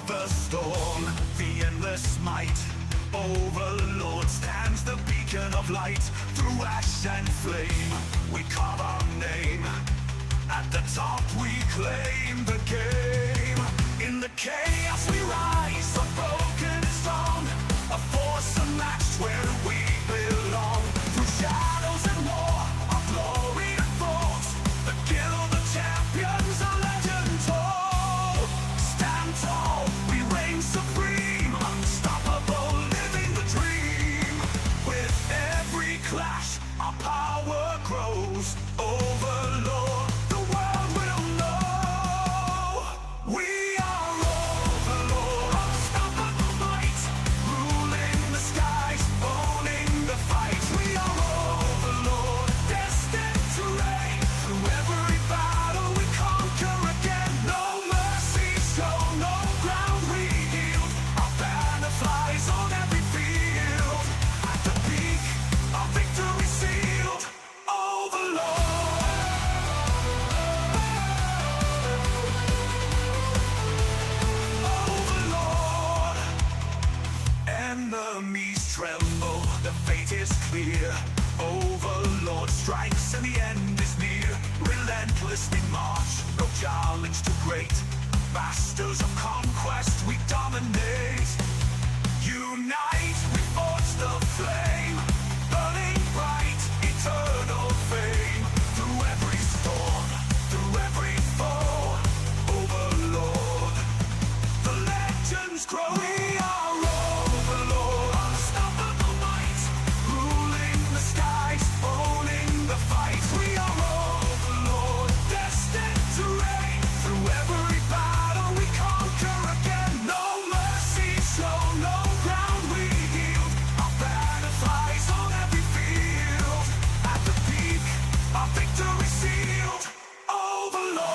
of the storm, the endless might. Overlord stands the beacon of light. Through ash and flame, we carve our name. At the top we claim the game. In the chaos we rise, unbroken and strong. A force unmatched where we belong. Through shadows and war, our glory unfolds. The guild of champions, a legend told. Stand tall, we reign supreme. Unstoppable, living the dream. With every clash, our power grows. Overlord, the world will know. We are Overlord, unstoppable might. Ruling the skies, owning the fight. We are Overlord, destined to reign. Through every battle we conquer again. No mercy shown, no ground we healed. Our banner flies on every field. At the peak, our victory sealed. Overlord. Overlord. Enemies tremble, the fate is clear. Overlord strikes and the end is near. Relentlessly march, no challenge too great. Masters of conquest, we dominate. Unite, we forge the flame. Burning bright, eternal fame. Through every storm, through every foe. Overlord, the legends grow. We are Overlord, unstoppable might. Ruling the skies, owning the fight. We are Overlord, destined to reign. Through every battle we conquer again. No mercy shown, no ground we healed. Our banner flies on every field. At the peak, our victory sealed. Overlord.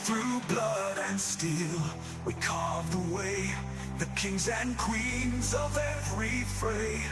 Through blood and steel, we carve the way. The kings and queens of every fray.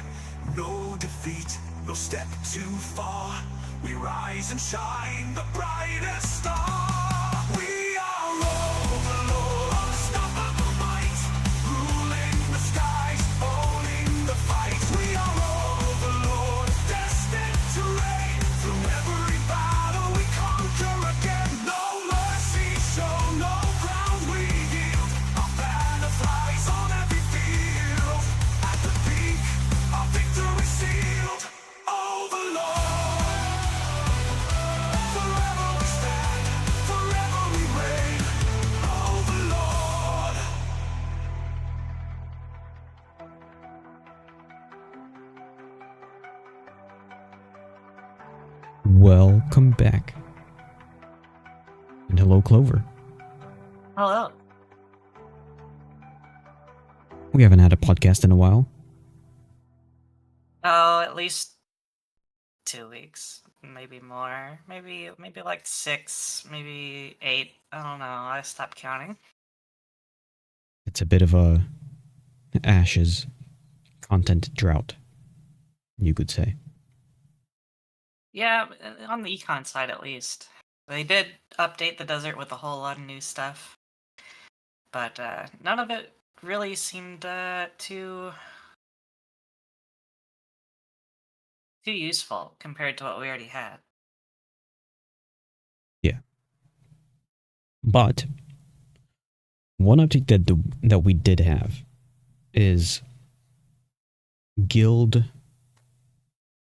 No defeat, no step too far. We rise and shine, the brightest star. We are Overlord, unstoppable might. Ruling the skies, owning the fight. We are Overlord, destined to reign. Through every battle we conquer again. No mercy shown, no ground we yield. Our banner flies on every field. At the peak, our victory sealed. Overlord. Forever we stand, forever we reign. Overlord. Welcome back. And hello, Clover. Hello. We haven't had a podcast in a while. Oh, at least 2 weeks, maybe more, maybe like 6, maybe 8. I don't know. I stopped counting. It's a bit of a Ashes content drought, you could say. Yeah, on the Econ side at least. They did update the desert with a whole lot of new stuff, but none of it really seemed too useful compared to what we already had. Yeah. But one update that we did have is guild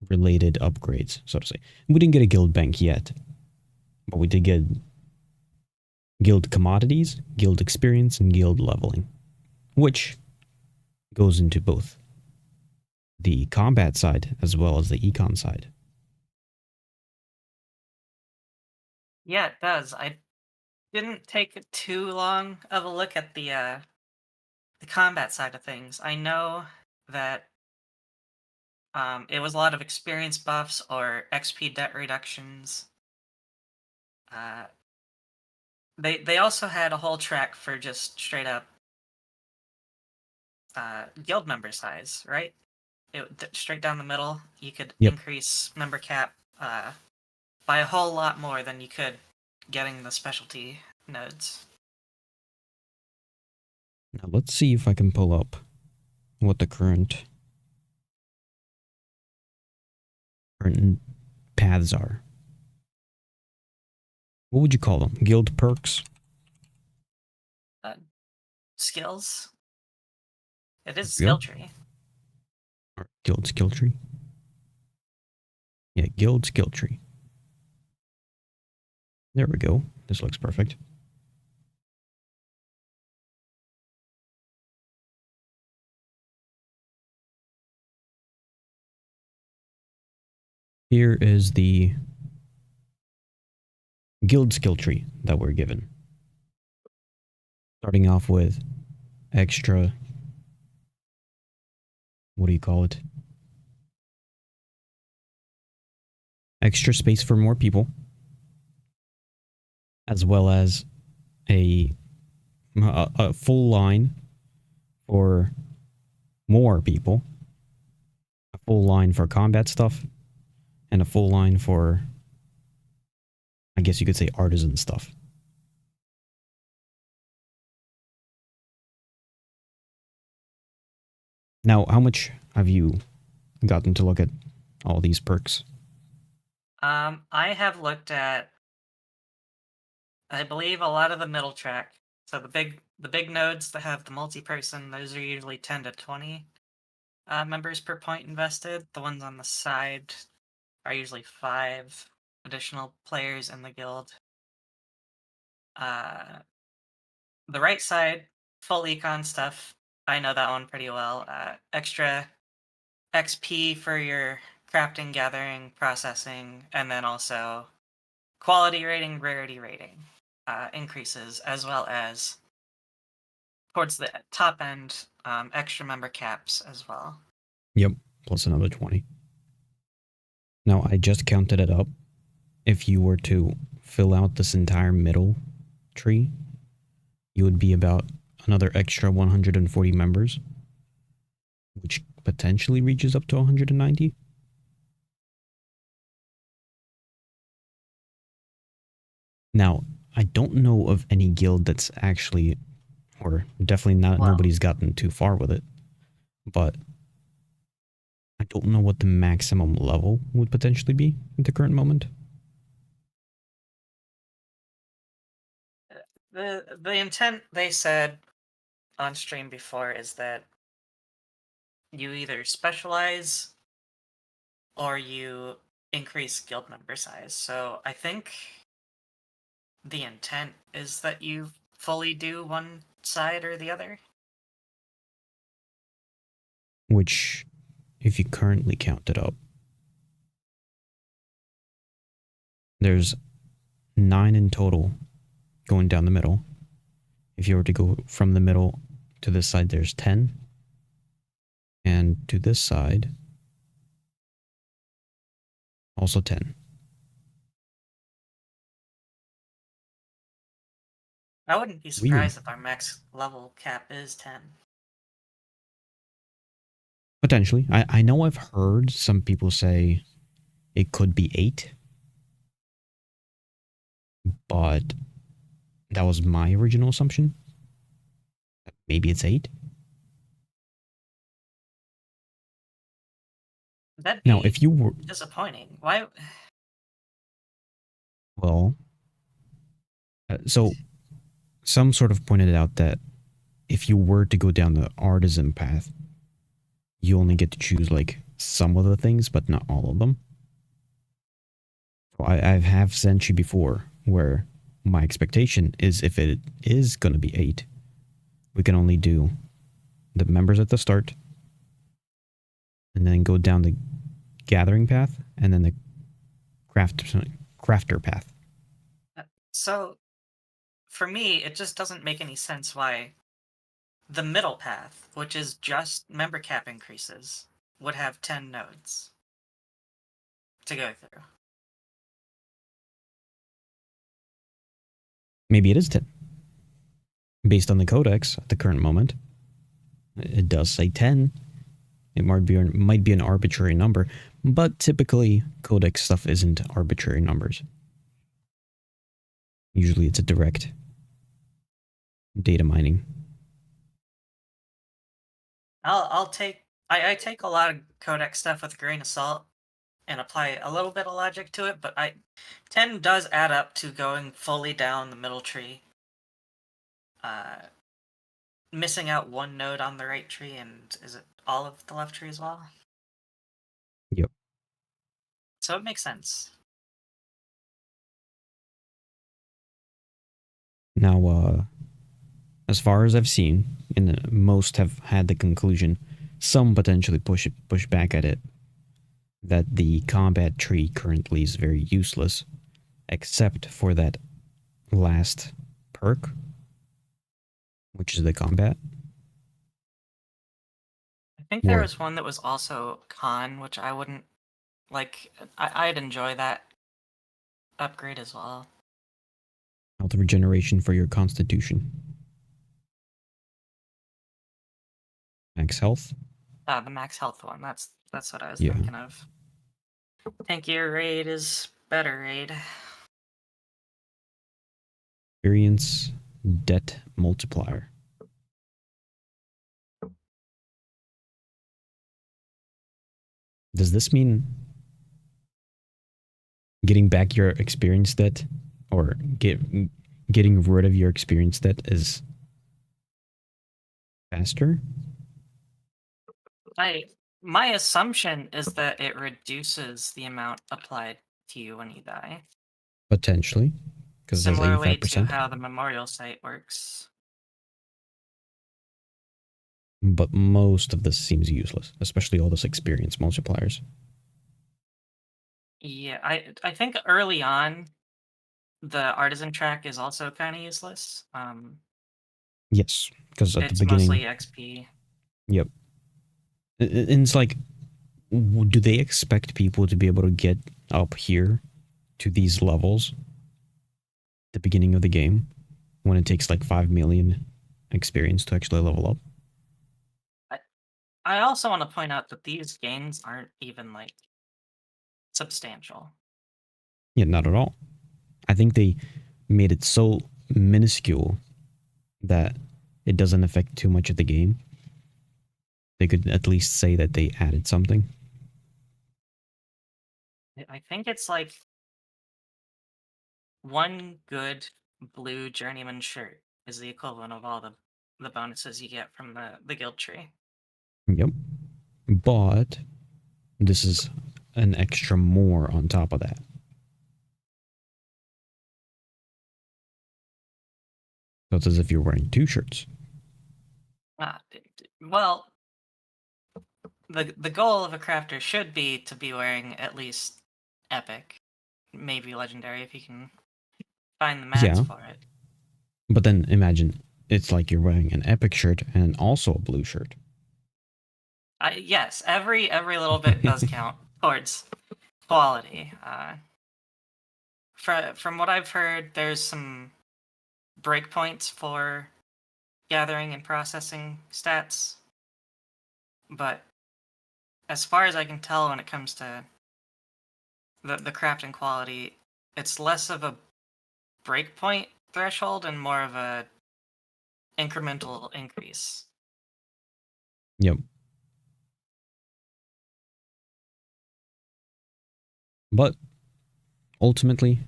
related upgrades, so to say. We didn't get a guild bank yet, but we did get guild commodities, guild experience, and guild leveling, which goes into both the combat side as well as the econ side. Yeah, it does. I didn't take too long of a look at the combat side of things. I know that it was a lot of experience buffs or XP debt reductions. They also had a whole track for just straight up guild member size, right? straight down the middle, you could Yep. increase member cap by a whole lot more than you could getting the specialty nodes. Now let's see if I can pull up what the current paths are. What would you call them? Guild perks? Skills. It is a There we skill go. tree. Or guild skill tree? Yeah, guild skill tree. There we go. This looks perfect. Here is the guild skill tree that we're given. Starting off with extra, what do you call it? Extra space for more people, as well as a full line for more people, a full line for combat stuff, and a full line for, I guess you could say, artisan stuff. Now, how much have you gotten to look at all these perks? I have looked at, I believe, a lot of the middle track. So the big nodes that have the multi-person, those are usually 10 to 20 members per point invested. The ones on the side are usually 5 additional players in the guild. The right side, full econ stuff. I know that one pretty well. Extra XP for your crafting, gathering, processing, and then also quality rating, rarity rating increases, as well as towards the top end, extra member caps as well. Yep, plus another 20. Now, I just counted it up. If you were to fill out this entire middle tree, you would be about another extra 140 members, which potentially reaches up to 190. Now, I don't know of any guild that's actually, or definitely not, Well, nobody's gotten too far with it, but I don't know what the maximum level would potentially be at the current moment. the intent they said on stream before is that you either specialize or you increase guild member size. So I think the intent is that you fully do one side or the other. Which, if you currently count it up, there's 9 in total going down the middle. If you were to go from the middle to this side, there's 10. And to this side, also 10. I wouldn't be Weird. surprised if our max level cap is 10. Potentially. I know I've heard some people say it could be 8. But that was my original assumption. Maybe it's 8. That'd Now, be if you were... disappointing. Why? Well... so, some sort of pointed out that if you were to go down the artisan path, you only get to choose, like, some of the things, but not all of them. So I have sent you before, where my expectation is if it is going to be 8, we can only do the members at the start, and then go down the gathering path, and then the crafter path. So, for me, it just doesn't make any sense why the middle path, which is just member cap increases, would have 10 nodes to go through. Maybe it is 10. Based on the codex at the current moment, it does say 10. It might be an arbitrary number, but typically codex stuff isn't arbitrary numbers. Usually it's a direct data mining. I'll take I take a lot of codex stuff with a grain of salt and apply a little bit of logic to it, but 10 does add up to going fully down the middle tree. Missing out one node on the right tree, and is it all of the left tree as well? Yep. So it makes sense. Now, as far as I've seen, and most have had the conclusion, some potentially push back at it, that the combat tree currently is very useless, except for that last perk, which is the combat. I think there Or was one that was also con, which I wouldn't like. I'd enjoy that upgrade as well. health regeneration for your constitution. Max health. The max health one. That's what I was Yeah. thinking of. Tankier raid is better raid. Experience debt multiplier. Does this mean getting back your experience debt, or getting rid of your experience debt is faster? My assumption is that it reduces the amount applied to you when you die. Potentially, because it has Similarly to 85%. how the memorial site works. But most of this seems useless, especially all those experience multipliers. Yeah, I think early on the artisan track is also kind of useless. Yes, because at the It's mostly beginning, XP. yep. And it's like, do they expect people to be able to get up here to these levels at the beginning of the game when it takes like 5 million experience to actually level up? I also want to point out that these gains aren't even like substantial. Yeah, not at all. I think they made it so minuscule that it doesn't affect too much of the game. They could at least say that they added something. I think it's like one good blue journeyman shirt is the equivalent of all the bonuses you get from the guild tree. Yep. But this is an extra more on top of that. So it's as if you're wearing two shirts. Well, the goal of a crafter should be to be wearing at least epic, maybe legendary if you can find the mats Yeah. for it. But then imagine it's like you're wearing an epic shirt and also a blue shirt. Yes, every little bit does count towards quality. From what I've heard, there's some breakpoints for gathering and processing stats, but as far as I can tell, when it comes to the crafting quality, it's less of a breakpoint threshold and more of a incremental increase. Yep. But ultimately,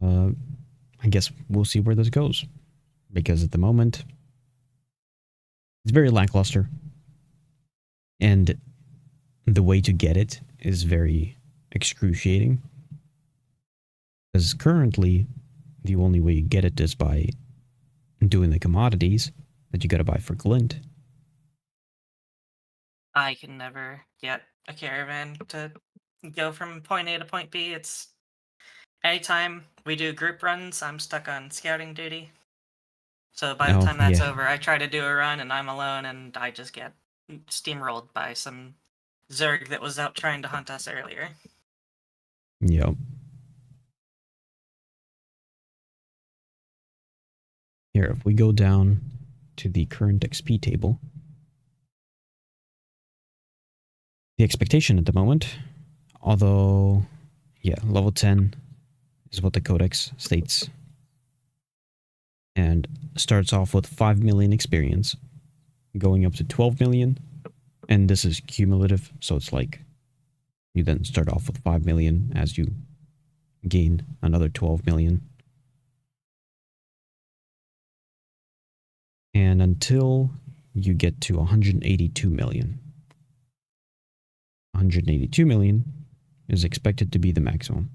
I guess we'll see where this goes. Because at the moment, it's very lackluster. And the way to get it is very excruciating. Because currently, the only way you get it is by doing the commodities that you gotta buy for Glint. I can never get a caravan to go from point A to point B. It's anytime we do group runs, I'm stuck on scouting duty. So by the Oh, time that's yeah. over, I try to do a run and I'm alone and I just get steamrolled by some Zerg that was out trying to hunt us earlier. Yep. Here, if we go down to the current XP table, the expectation at the moment, although, yeah, level 10 is what the codex states, and starts off with 5 million experience, going up to 12 million, and this is cumulative, so it's like you then start off with 5 million as you gain another 12 million. And until you get to 182 million. 182 million is expected to be the maximum.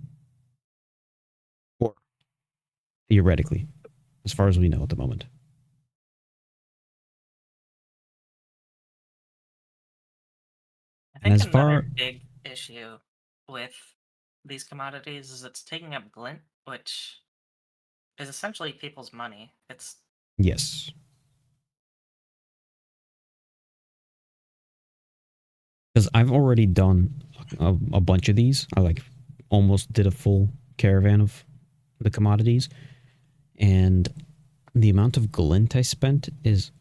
Or theoretically, as far as we know at the moment. I And think as far another big issue with these commodities is it's taking up glint, which is essentially people's money. It's yes, because I've already done a bunch of these. I like almost did a full caravan of the commodities, and the amount of glint I spent is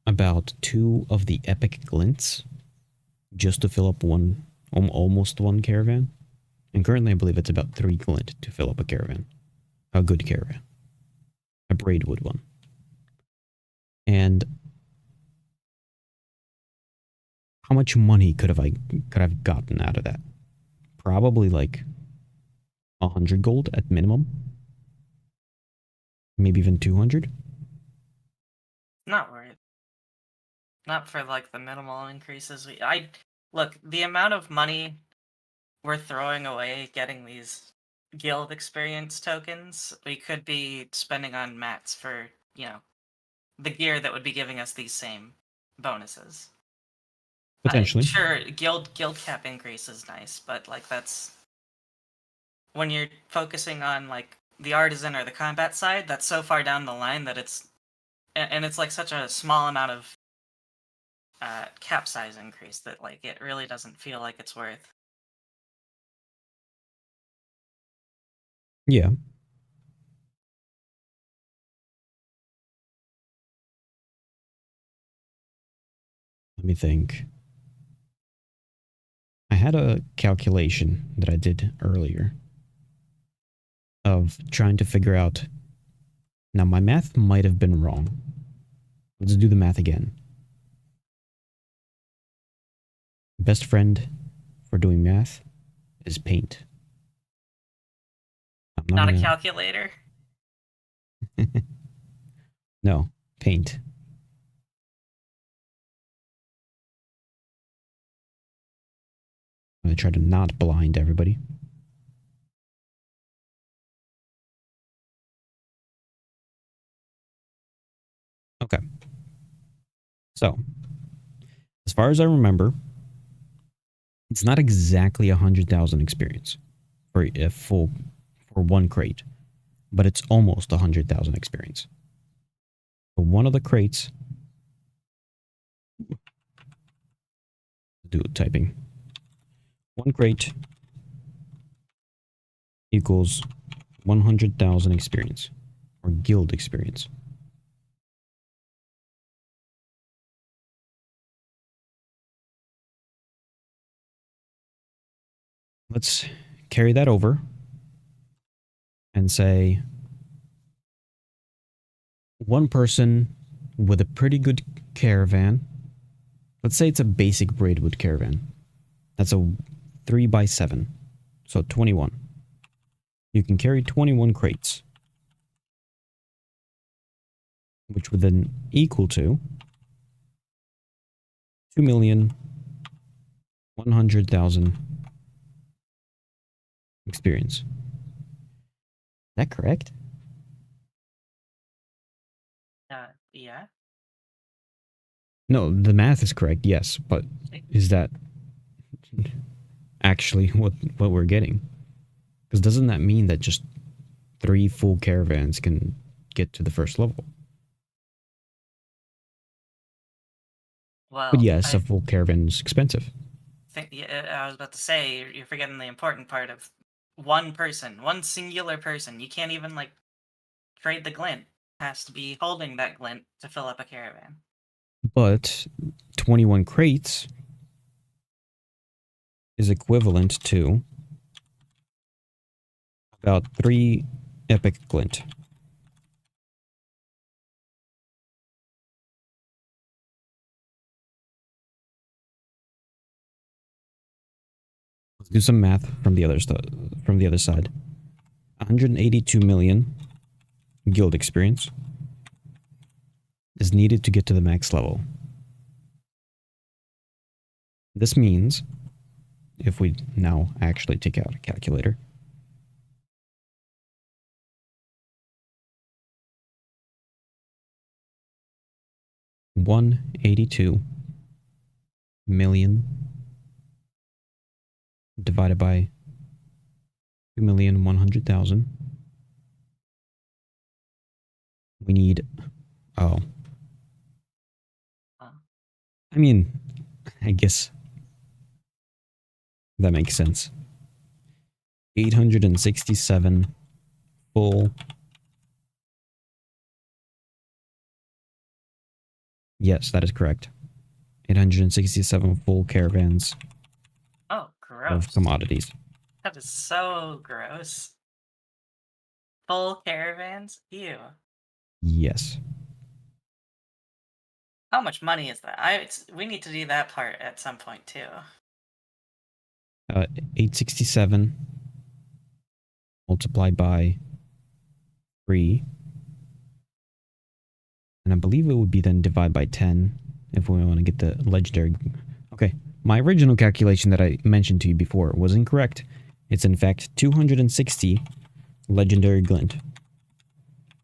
about 2 of the epic glints just to fill up almost one caravan. And currently I believe it's about 3 glint to fill up a caravan. A good caravan. A braidwood one. And how much money could I've gotten out of that? Probably like 100 gold at minimum. Maybe even 200. not worth. Not for like the minimal increases. I look, the amount of money we're throwing away getting these guild experience tokens, we could be spending on mats for, the gear that would be giving us these same bonuses. Potentially. Sure, guild cap increase is nice, but like that's when you're focusing on like the artisan or the combat side, that's so far down the line that and it's like such a small amount of cap size increase that like it really doesn't feel like it's worth. Yeah. Let me think. I had a calculation that I did earlier of trying to figure out. Now, my math might have been wrong. Let's do the math again. Best friend for doing math is paint. I'm not Not a gonna. calculator. No, paint. I'm gonna try to not blind everybody. Okay. So, as far as I remember, it's not exactly 100,000 experience for a full for one crate, but it's almost 100,000 experience. So one of the crates. Do typing. One crate equals 100,000 experience or guild experience. Let's carry that over and say one person with a pretty good caravan. Let's say it's a basic braidwood caravan. That's a 3x7. So 21. You can carry 21 crates, which would then equal to 2,100,000 experience. Is that correct? Yeah. No, the math is correct, yes, but is that actually what we're getting? Because doesn't that mean that just 3 full caravans can get to the first level? But Well, yes, a I full caravan is expensive. think I was about to say you're forgetting the important part of one person, one singular person. You can't even like trade the glint. Has to be holding that glint to fill up a caravan. But 21 crates is equivalent to about 3 epic glint. Let's do some math from the other side. 182 million guild experience is needed to get to the max level. This means, if we now actually take out a calculator, $182 million divided by 2,100,000. We need, oh, Huh. I mean, I guess that makes sense. 867 full. Yes, that is correct. 867 full caravans Oh, gross. of commodities. That is so gross. Full caravans? Ew. Yes. How much money is that? We need to do that part at some point too. 867 multiplied by 3. And I believe it would be then divided by 10 if we want to get the legendary. Okay, my original calculation that I mentioned to you before was incorrect. It's in fact 260 legendary glint.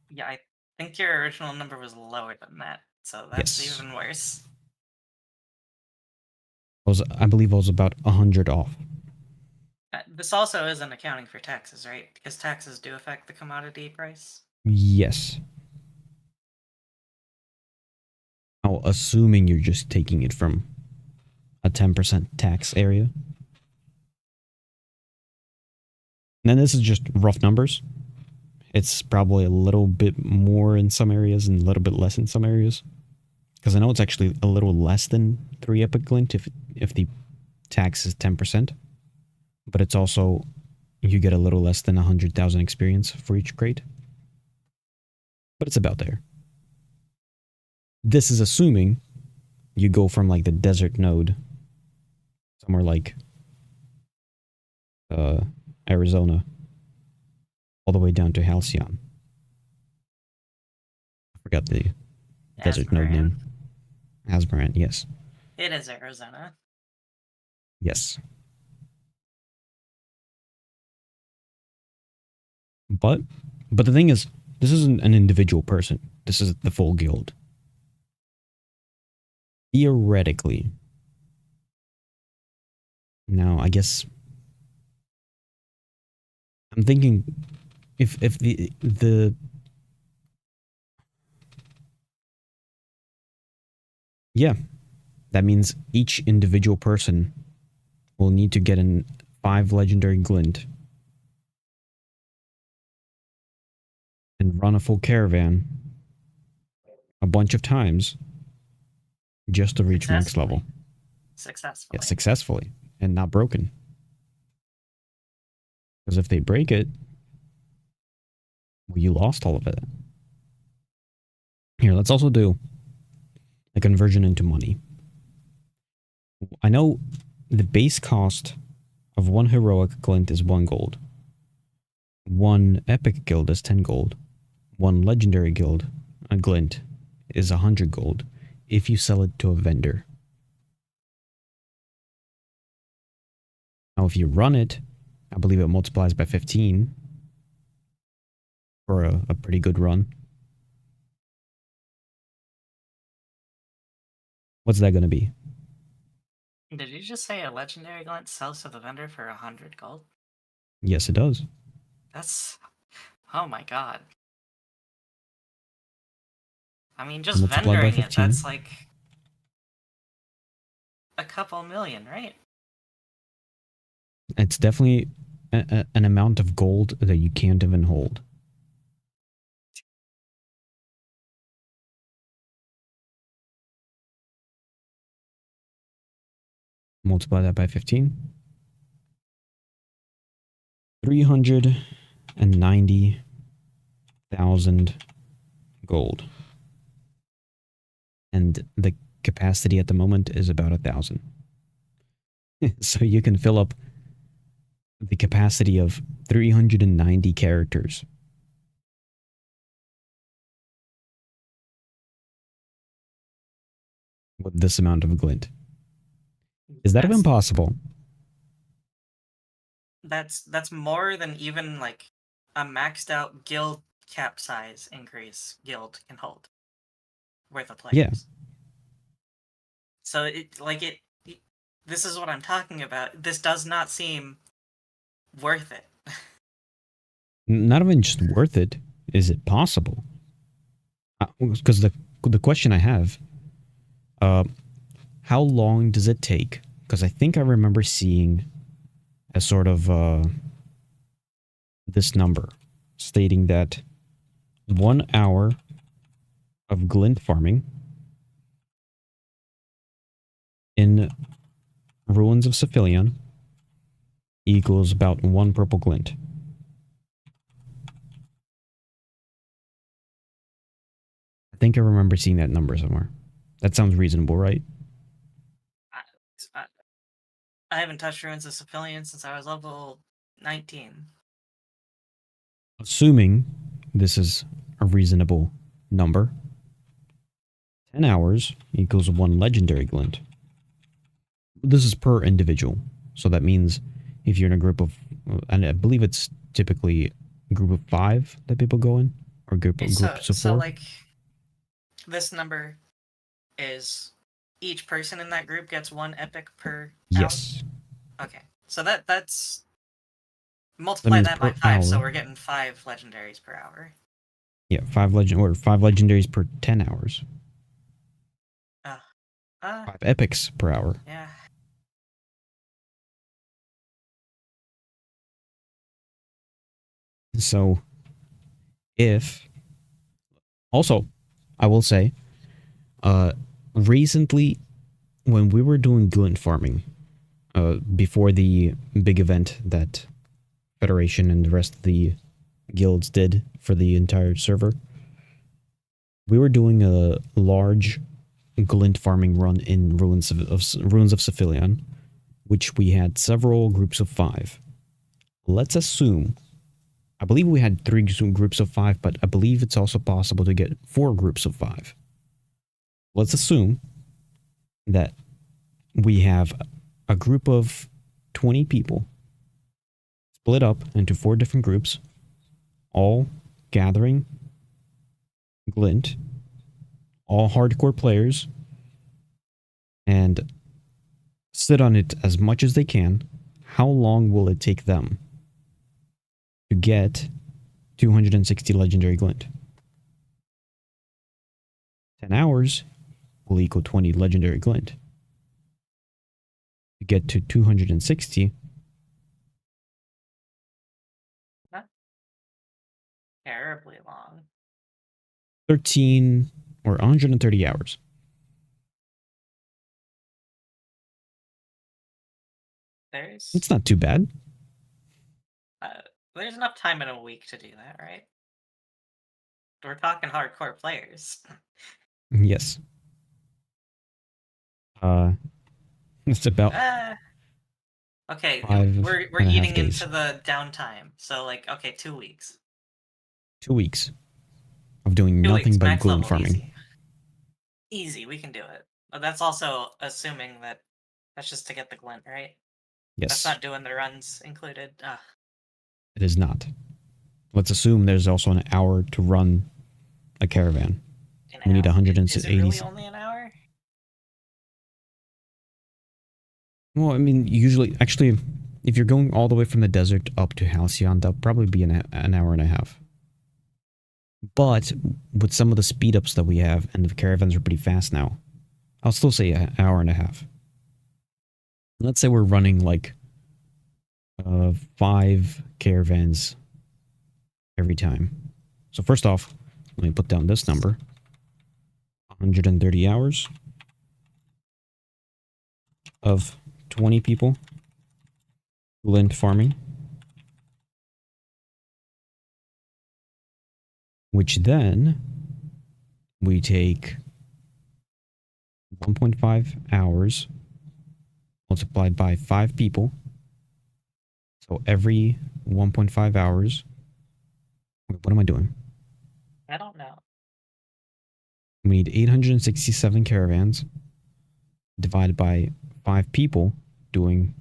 Yeah, I think your original number was lower than that, so that's Yes. even worse. I believe I was about 100 off. This also isn't accounting for taxes, right? Because taxes do affect the commodity price. Yes. Oh, assuming you're just taking it from a 10% tax area. And then this is just rough numbers. It's probably a little bit more in some areas and a little bit less in some areas. Because I know it's actually a little less than 3 epic glint if the tax is 10%. But it's also, you get a little less than 100,000 experience for each crate. But it's about there. This is assuming you go from like the desert node, somewhere like Arizona, all the way down to Halcyon. I forgot the desert node name. Asmaran, yes. It is Arizona. Yes. But the thing is, this isn't an individual person. This is the full guild. Theoretically. Now, I guess I'm thinking if the yeah, that means each individual person will need to get in 5 legendary glint and run a full caravan a bunch of times just to reach max level. Successfully. Yeah, successfully and not broken. Because if they break it, well, you lost all of it. Here, let's also do a conversion into money. I know the base cost of 1 heroic glint is 1 gold. 1 epic guild is 10 gold. 1 legendary guild, a glint, is 100 gold if you sell it to a vendor. Now, if you run it, I believe it multiplies by 15 for a pretty good run. What's that going to be? Did you just say a legendary glint sells to the vendor for 100 gold? Yes, it does. That's... oh my god. I mean, just Multiplied by vendoring it, 15. that's like a couple million, right? It's definitely an amount of gold that you can't even hold. Multiply that by 15. 390,000 gold. And the capacity at the moment is about 1,000. So you can fill up the capacity of 390 characters. With this amount of glint. Is that even possible? That's more than even like a maxed out guild cap size increase guild can hold worth of players. Yeah. So this is what I'm talking about. This does not seem worth it. Not even just worth it. Is it possible? Because the question I have, how long does it take? Because I think I remember seeing a sort of this number stating that 1 hour of glint farming in Ruins of Cephalion equals about 1 purple glint. I think I remember seeing that number somewhere. That sounds reasonable, right? I haven't touched Ruins of Cephalion since I was level 19. Assuming this is a reasonable number, 10 hours equals 1 legendary glint. This is per individual. So that means if you're in a group of, and I believe it's typically a group of 5 that people go in, or groups of 4. So like, this number is each person in that group gets 1 epic per Yes. hour? Okay. So that's multiply that by 5, hour. so we're getting 5 legendaries per hour. Yeah, 5 legendaries per 10 hours. 5 epics per hour. Yeah. So, if... Also, I will say, recently, when we were doing glint farming, before the big event that Federation and the rest of the guilds did for the entire server, we were doing a large glint farming run in Ruins of Cephalion, which we had several groups of 5. Let's assume, I believe we had 3 groups of 5, but I believe it's also possible to get 4 groups of 5. Let's assume that we have a group of 20 people split up into 4 different groups, all gathering glint, all hardcore players, and sit on it as much as they can. How long will it take them to get 260 legendary glint? 10 hours will equal 20 legendary glint. To get to 260, Not terribly long. 13 or 130 hours. It's not too bad. There's enough time in a week to do that, right? We're talking hardcore players. Yes. It's about okay, 5 we're and a half eating days. into the downtime. So like, okay, 2 weeks. 2 weeks of doing 2 nothing weeks, but max glint level, farming. Easy, we can do it. But that's also assuming that that's just to get the glint, right? Yes. That's not doing the runs included. It is not. Let's assume there's also an hour to run a caravan. We need 180. Is it really only an hour? Well, I mean, usually, actually, if you're going all the way from the desert up to Halcyon, that'll probably be an hour and a half. But with some of the speed ups that we have, and the caravans are pretty fast now, I'll still say an hour and a half. Let's say we're running like 5 caravans every time. So first off, let me put down this number. 130 hours of 20 people glint farming which then we take 1.5 hours multiplied by 5 people. So every 1.5 hours. Wait, what am I doing? I don't know. We need 867 caravans divided by 5 people doing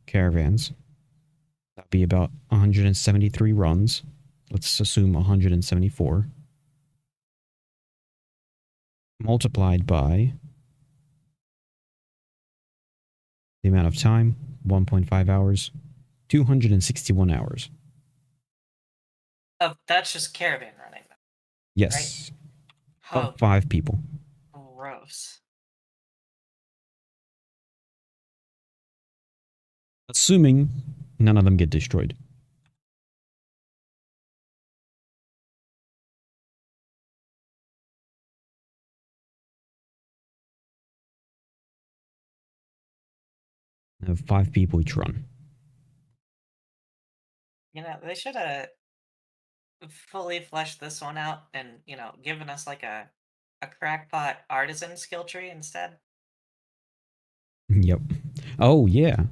caravans. That'd be about 173 runs. Let's assume 174. Multiplied by the amount of time, 1.5 hours, 261 hours. Oh, that's just caravan running, Yes. right? Of 5 people. Gross. Assuming none of them get destroyed. Have 5 people each run. You know, they should have fully fleshed this one out and, given us like a crackpot artisan skill tree instead. Yep. Oh, yeah.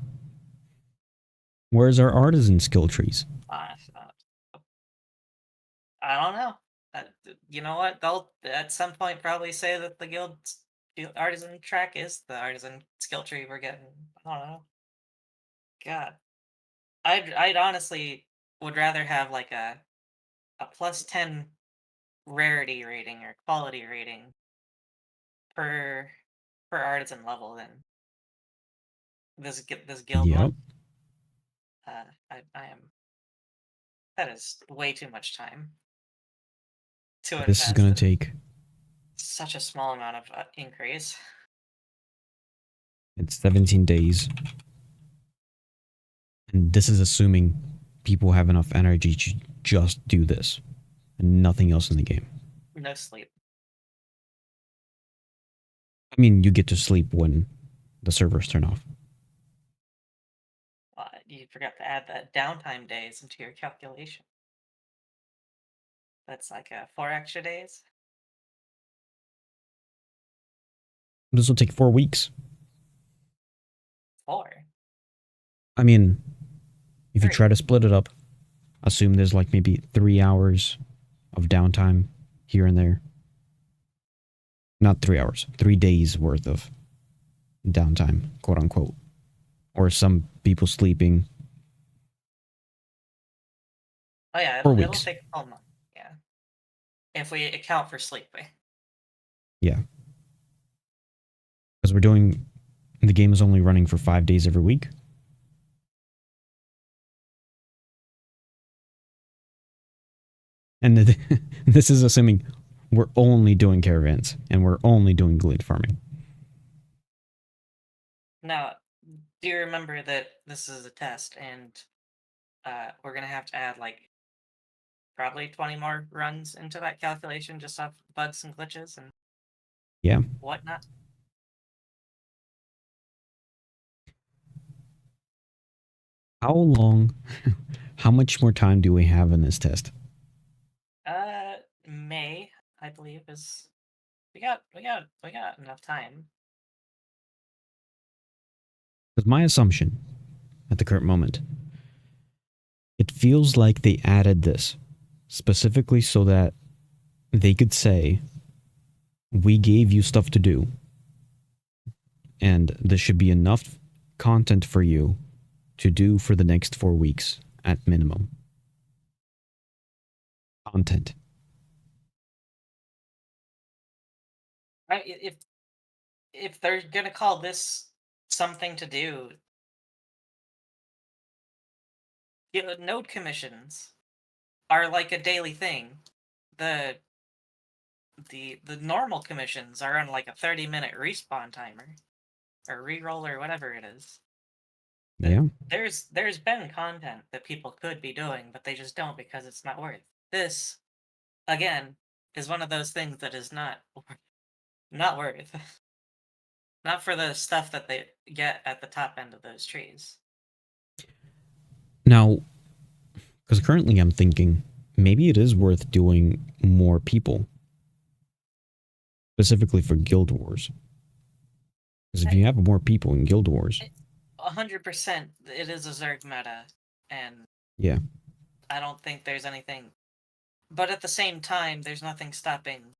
Where's our artisan skill trees? I don't know. You know what? They'll at some point probably say that the artisan track is the artisan skill tree we're getting. I don't know. God, I'd honestly would rather have like a +10 rarity rating or quality rating per artisan level than this guild Yep. one. I am that is way too much time to This is invest going in to take... such a small amount of increase. It's 17 days. And this is assuming people have enough energy to just do this. And nothing else in the game. No sleep. I mean, you get to sleep when the servers turn off. You forgot to add the downtime days into your calculation. That's like 4 extra days. This will take 4 weeks. 4. I mean, if you 3. try to split it up, assume there's like maybe 3 hours of downtime here and there. Not 3 hours, 3 days worth of downtime, quote unquote. Or some people sleeping. Oh yeah, 4 it'll weeks. take a whole month. Yeah, if we account for sleeping. Yeah. Because we're doing... The game is only running for 5 days every week. And this is assuming we're only doing caravans and we're only doing glade farming. Now, do you remember that this is a test and we're gonna have to add like probably 20 more runs into that calculation just off bugs and glitches and Yeah. whatnot? How long, how much more time do we have in this test? May, I believe, is we got enough time. Because my assumption at the current moment, it feels like they added this specifically so that they could say, we gave you stuff to do, and this should be enough content for you to do for the next 4 weeks at minimum. Content. If they're gonna call this something to do, node commissions are like a daily thing. The the normal commissions are on like a 30-minute respawn timer or reroll or whatever it is. Yeah. There's been content that people could be doing, but they just don't because it's not worth. This, again, is one of those things that is not worth. Not for the stuff that they get at the top end of those trees. Now, because currently I'm thinking, maybe it is worth doing more people, specifically for Guild Wars. Because if you have more people in Guild Wars, 100%, it is a Zerg meta, and yeah, I don't think there's anything. But at the same time, there's nothing stopping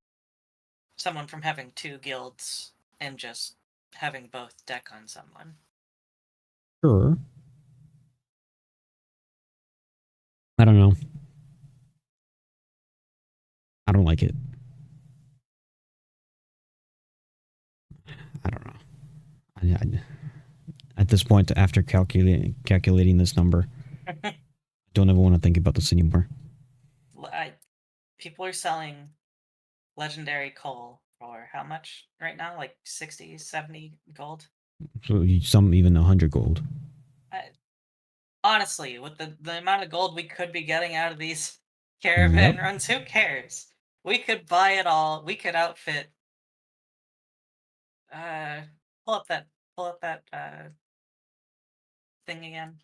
someone from having 2 guilds and just having both deck on someone. sure. I don't know. I don't like it. I don't know. At this point, after calculating this number, I don't ever want to think about this anymore. People are selling legendary coal for how much right now? Like 60, 70 gold? So some even 100 gold. Honestly, with the amount of gold we could be getting out of these Yep. caravan runs, who cares? We could buy it all. We could outfit. Uh, pull up that thing again.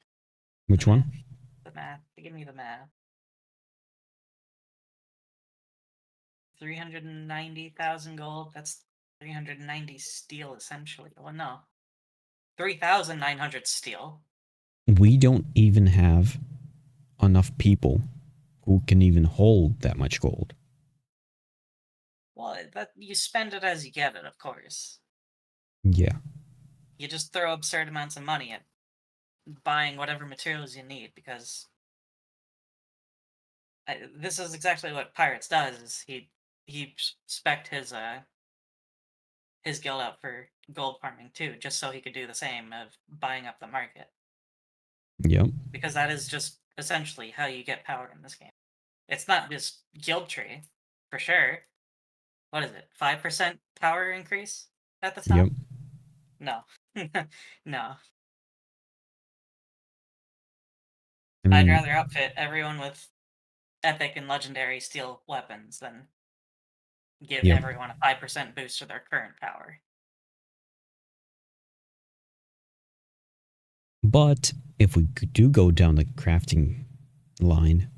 Which The one? math. The math. Give me the math. 390,000 gold. That's 390 steel, essentially. Well, no, 3,900 steel. We don't even have enough people who can even hold that much gold. Well, that you spend it as you get it, of course. Yeah. You just throw absurd amounts of money at buying whatever materials you need because this is exactly what Pirates does. Is he spec'd his guild out for gold farming too, just so he could do the same of buying up the market. Yep. Because that is just essentially how you get power in this game. It's not just guild tree, for sure. What is it? 5% power increase at the top? Yep. No. No. I I'd mean, rather outfit everyone with epic and legendary steel weapons than give yep. everyone a 5% boost to their current power. But if we do go down the crafting line,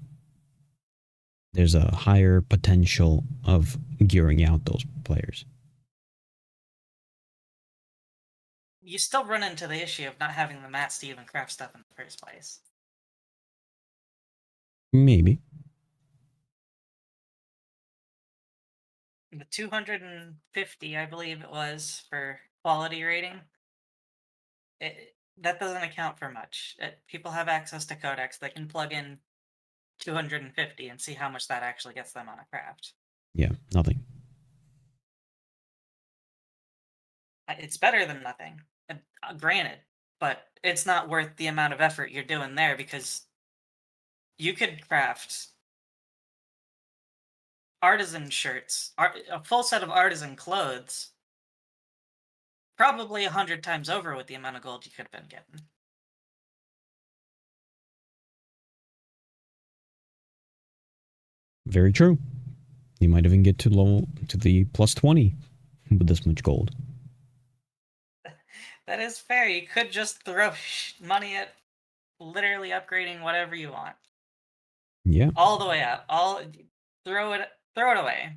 there's a higher potential of gearing out those players. You still run into the issue of not having the mats to even craft stuff in the first place. Maybe. The 250, I believe it was, for quality rating, that doesn't account for much. People have access to codex. They can plug in 250 and see how much that actually gets them on a craft. Yeah, nothing. It's better than nothing, granted, but it's not worth the amount of effort you're doing there because you could craft artisan shirts, a full set of artisan clothes, probably 100 times over with the amount of gold you could have been getting. Very true. You might even get to the plus 20 with this much gold. That is fair. You could just throw money at literally upgrading whatever you want. Yeah. All the way up. Throw it away.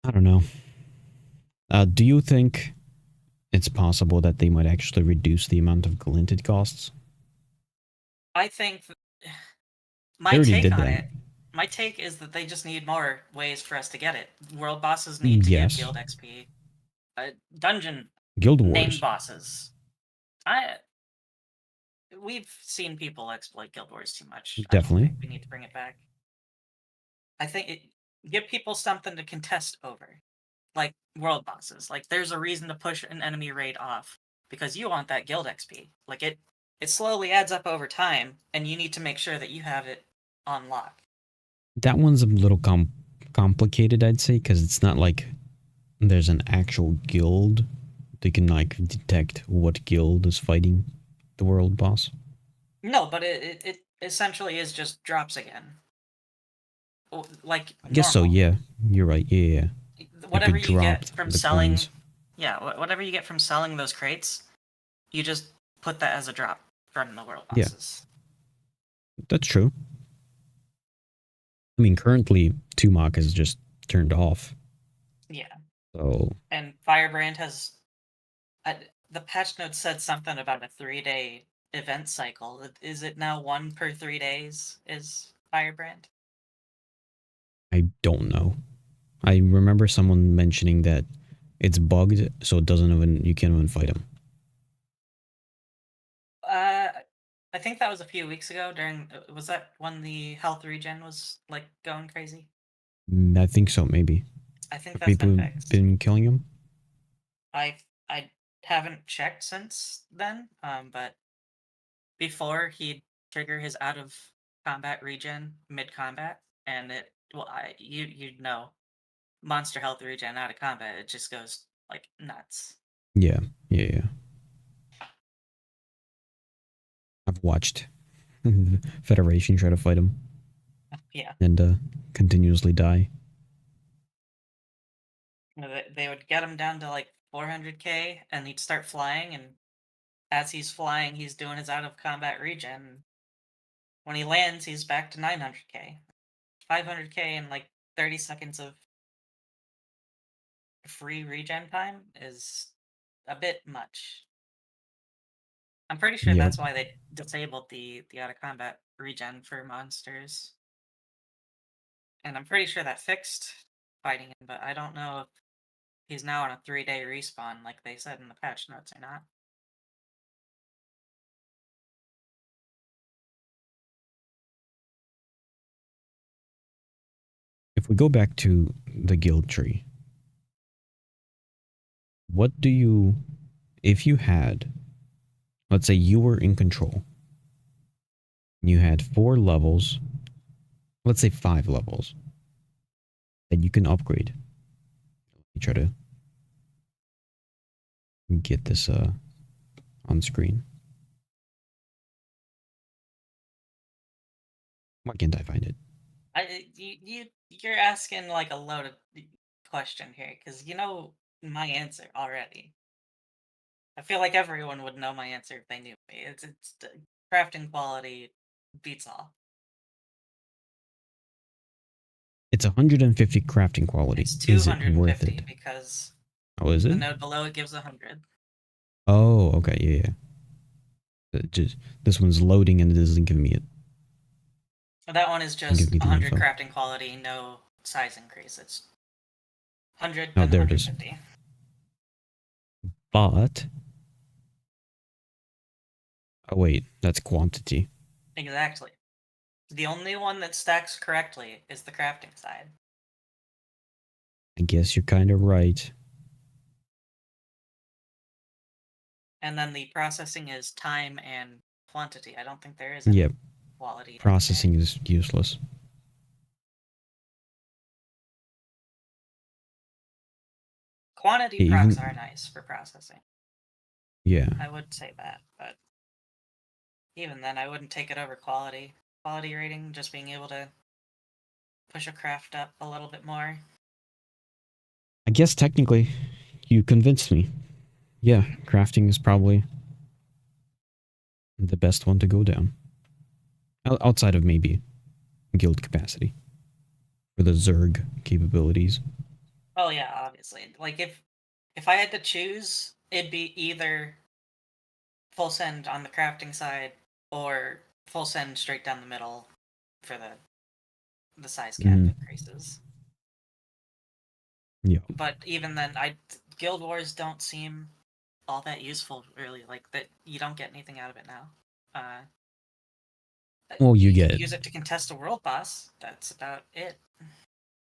I don't know. Do you think it's possible that they might actually reduce the amount of glinted costs? I think They my already take did on that. it. My take is that they just need more ways for us to get it. World bosses need to give Yes. guild XP. Dungeon Guild named Wars. bosses. We've seen people exploit Guild Wars too much. I don't Definitely. think we need to bring it back. I think give people something to contest over, like world bosses. Like there's a reason to push an enemy raid off because you want that guild XP. Like it slowly adds up over time, and you need to make sure that you have it on lock. That one's a little complicated, I'd say, because it's not like there's an actual guild. They can like detect what guild is fighting the world boss. No, but it essentially is just drops again. Like I guess so. normal. Yeah, you're right. Yeah. Whatever It you get dropped from the selling, coins. yeah, whatever you get from selling those crates, you just put that as a drop from the world Yeah. bosses. That's true. I mean, currently, Tumok is just turned off. Yeah. So, And Firebrand has. The patch notes said something about a 3-day event cycle. Is it now 1 per 3 days? Is Firebrand? I don't know. I remember someone mentioning that it's bugged, so it doesn't even, you can't even fight him. I think that was a few weeks ago. During was that when the health regen was like going crazy? I think so, maybe. I think Have that's people been fixed. been killing him? I haven't checked since then. But before he'd trigger his out of combat regen mid combat, and you'd know monster health regen out of combat, it just goes like nuts. Yeah, yeah. I've watched Federation try to fight him Yeah, and continuously die. they would get him down to like 400k, and he'd start flying, and as he's flying, he's doing his out of combat regen. When he lands, he's back to 900k, 500k in like 30 seconds of free regen time is a bit much. I'm pretty sure Yep. that's why they disabled the out of combat regen for monsters. And I'm pretty sure that fixed fighting him, but I don't know if he's now on a 3-day respawn like they said in the patch notes or not. If we go back to the guild tree, what do you, if you had, let's say you were in control, you had 4 levels, let's say 5 levels, that you can upgrade. Let me try to get this on screen. Why can't I find it? You're asking like a loaded question here because you know my answer already. I feel like everyone would know my answer if they knew me. Crafting quality beats all. It's 150 crafting quality. It's Is it worth 250 it? because Oh, is the it? node below it gives 100. Oh, okay, yeah. Just, this one's loading and it doesn't give me it. That one is Doesn't give just me the 100 info. crafting quality, no size increase. It's 100 Oh, then there it is. 150. But oh wait, that's quantity. Exactly. The only one that stacks correctly is the crafting side. I guess you're kind of right. And then the processing is time and quantity. I don't think there is any Yep. quality in there. Processing is useless. Quantity Yeah, procs even are nice for processing. yeah. I would say that, but even then, I wouldn't take it over quality. Quality rating, just being able to push a craft up a little bit more. I guess technically, you convinced me. Yeah, crafting is probably the best one to go down. Outside of maybe guild capacity for the Zerg capabilities. Oh yeah, obviously. Like if I had to choose, it'd be either full send on the crafting side or full send straight down the middle for the size cap increases. Yeah. But even then, Guild Wars don't seem all that useful, really. Like that, you don't get anything out of it now. Well, you can get use it to contest a world boss. That's about it.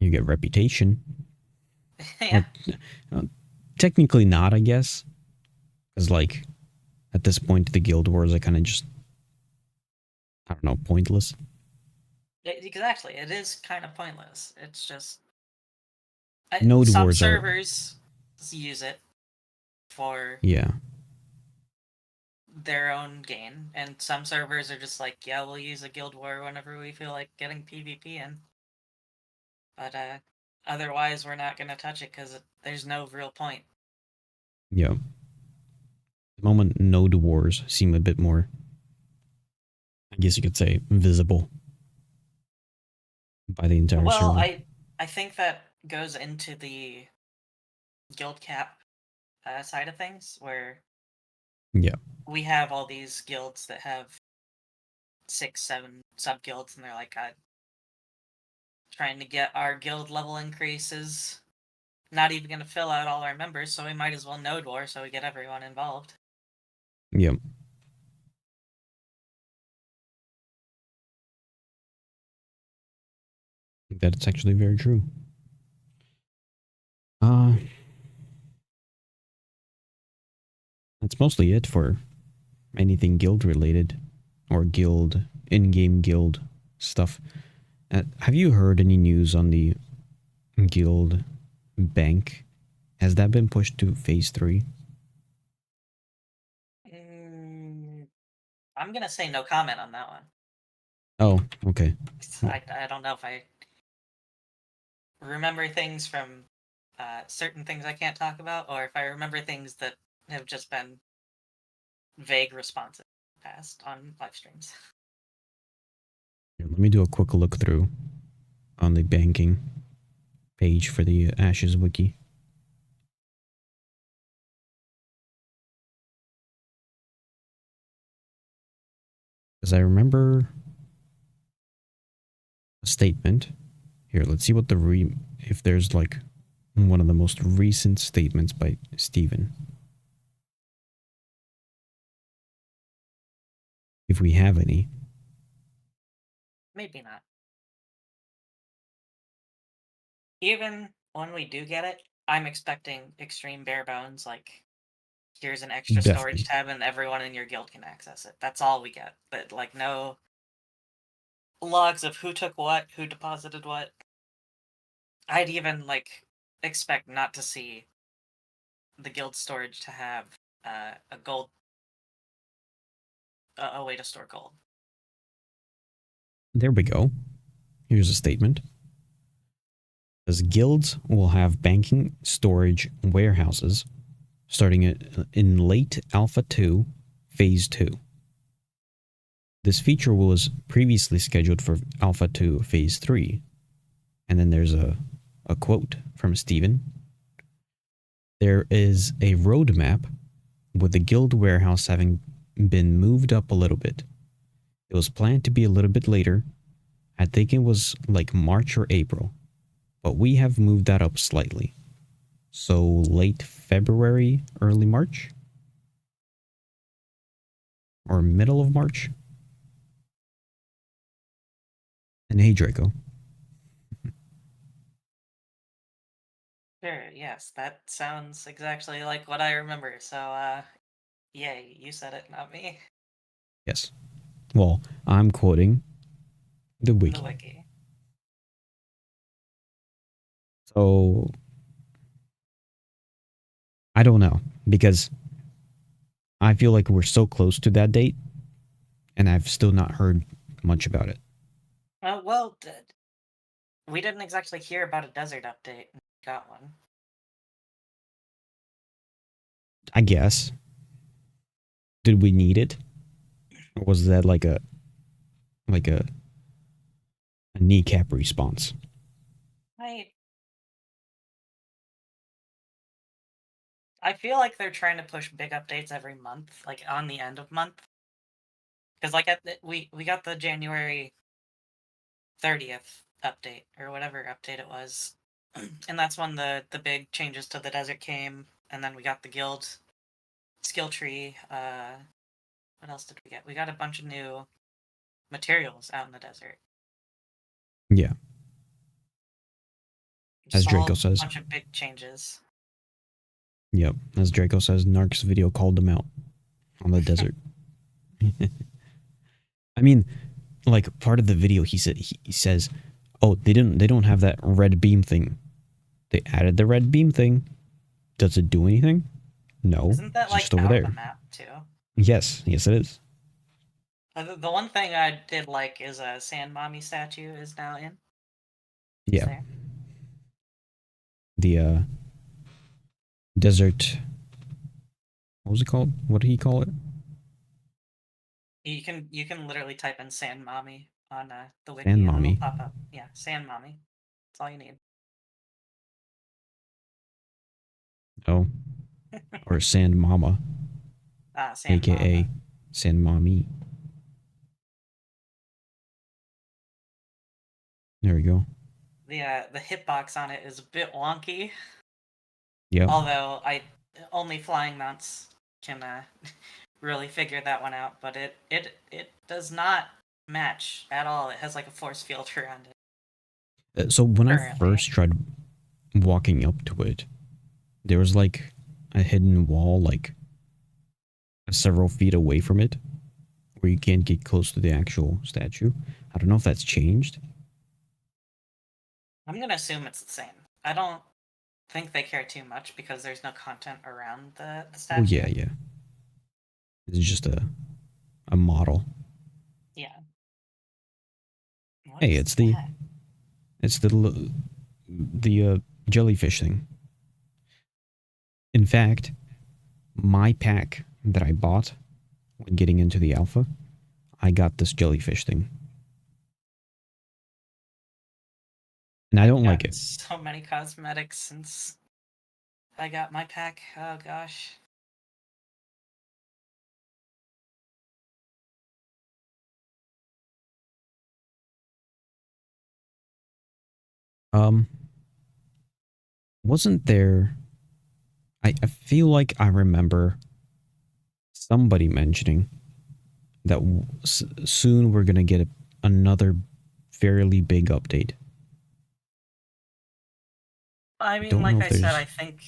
reputation. Yeah. Technically not, I guess, because like at this point the guild wars are kind of just, I don't know, pointless. Exactly. It is kind of pointless. It's just Node some wars are, servers use it for yeah. their own gain, and some servers are just like, yeah, we'll use a guild war whenever we feel like getting PvP in. But otherwise, we're not gonna touch it because there's no real point. Yeah. The moment node wars seem a bit more I guess you could say visible by the entire Well, server. I think that goes into the guild cap side of things, where Yeah. we have all these guilds that have 6, 7 sub guilds, and they're like trying to get our guild level increases. Not even going to fill out all our members, so we might as well node war so we get everyone involved. Yep. That's actually very true. Uh, that's mostly it for anything guild related or guild in-game guild stuff. Have you heard any news on the guild bank? Has that been pushed to phase 3? I'm going to say no comment on that one. Oh, okay. I don't know if I remember things from certain things I can't talk about, or if I remember things that have just been vague responses past on live streams. Here, let me do a quick look through on the banking page for the Ashes wiki. Because I remember a statement. Here, let's see what if there's like one of the most recent statements by Steven. If we have any. Maybe not. Even when we do get it, I'm expecting extreme bare bones, like here's an extra storage Definitely. tab and everyone in your guild can access it. That's all we get. But like no logs of who took what, who deposited what. I'd even like expect not to see the guild storage to have a gold a way to store gold. There we go. Here's a statement. As guilds will have banking storage warehouses starting in late Alpha 2, Phase 2. This feature was previously scheduled for Alpha 2, Phase 3. And then there's a quote from Steven. There is a roadmap with the guild warehouse having been moved up a little bit. It was planned to be a little bit later. I think it was like March or April. But we have moved that up slightly. So late February, early March? Or middle of March? And hey, Draco. Sure, yes, that sounds exactly like what I remember. So yay, you said it, not me. Yes. Well, I'm quoting the The wiki. wiki. So I don't know because I feel like we're so close to that date and I've still not heard much about it. Well, we didn't exactly hear about a desert update. Got one. I guess. Did we need it? Or was that like a kneecap response? I I feel like they're trying to push big updates every month, like on the end of month. Because like we got the January 30th update or whatever update it was, and that's when the big changes to the desert came, and then we got the guild skill tree. What else did we get? We got a bunch of new materials out in the desert. Yeah, as Just a Draco whole says. bunch of big changes. Yep, as Draco says, Narc's video called them out on the desert. I mean, like part of the video, he says, "Oh, they don't have that red beam thing. They added the red beam thing. Does it do anything? No, Isn't that it's like just over out of the there. map too? Yes, yes, it is. The one thing I did like is a Sand Mommy statue is now in. It's Yeah, there. the desert. What was it called? What did he call it? You can literally type in Sand Mommy on the Sand wiki and it'll Mommy. pop up. Yeah, Sand Mommy. That's all you need. Oh, or Sand Mama, Sand aka Mama. Sand Mommy. There we go. The hitbox on it is a bit wonky, Yep. although I only flying mounts can really figure that one out. But it does not match at all. It has like a force field around it So when I currently. first tried walking up to it, there was like a hidden wall, like several feet away from it, where you can't get close to the actual statue. I don't know if that's changed. I'm gonna assume it's the same. I don't think they care too much because there's no content around the Oh yeah, statue. yeah. It's just a model. Yeah. What Hey, is that? it's the jellyfish thing. In fact, my pack that I bought when getting into the alpha, I got this jellyfish thing, and I I've don't like gotten it. so many cosmetics since I got my pack. Oh gosh. Um, wasn't there? I feel like I remember somebody mentioning that soon we're gonna get another fairly big update. I I mean, don't know like if I said, I there's. think